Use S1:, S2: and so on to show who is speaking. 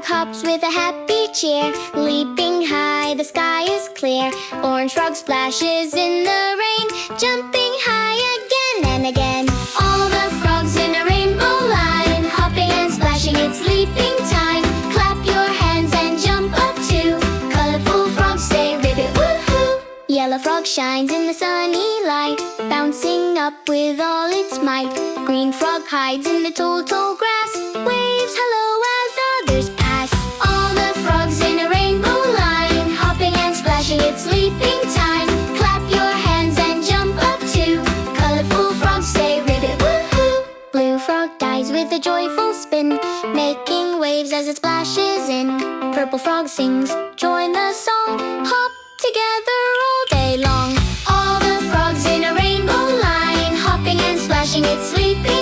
S1: hops with a happy cheer. Leaping high, the sky is clear. Orange frog splashes in the rain, jumping high again and again. All the frogs in a rainbow line, hopping and splashing, it's leaping time. Clap your hands and jump up too. Colorful frogs say ribbit woohoo. Yellow frog shines in the sunny light, bouncing up with all its might. Green frog hides in the tall, tall grass, waves hello as others pass. All the frogs in a rainbow line, hopping and splashing, it's leaping time. Clap your hands and jump up too. Colorful frogs say ribbit woohoo. Blue frog dives with a joyful spin, making waves as it splashes in. Purple frog sings, join the song, hop together all day long. All the frogs in a rainbow line, hopping and splashing, it's sleeping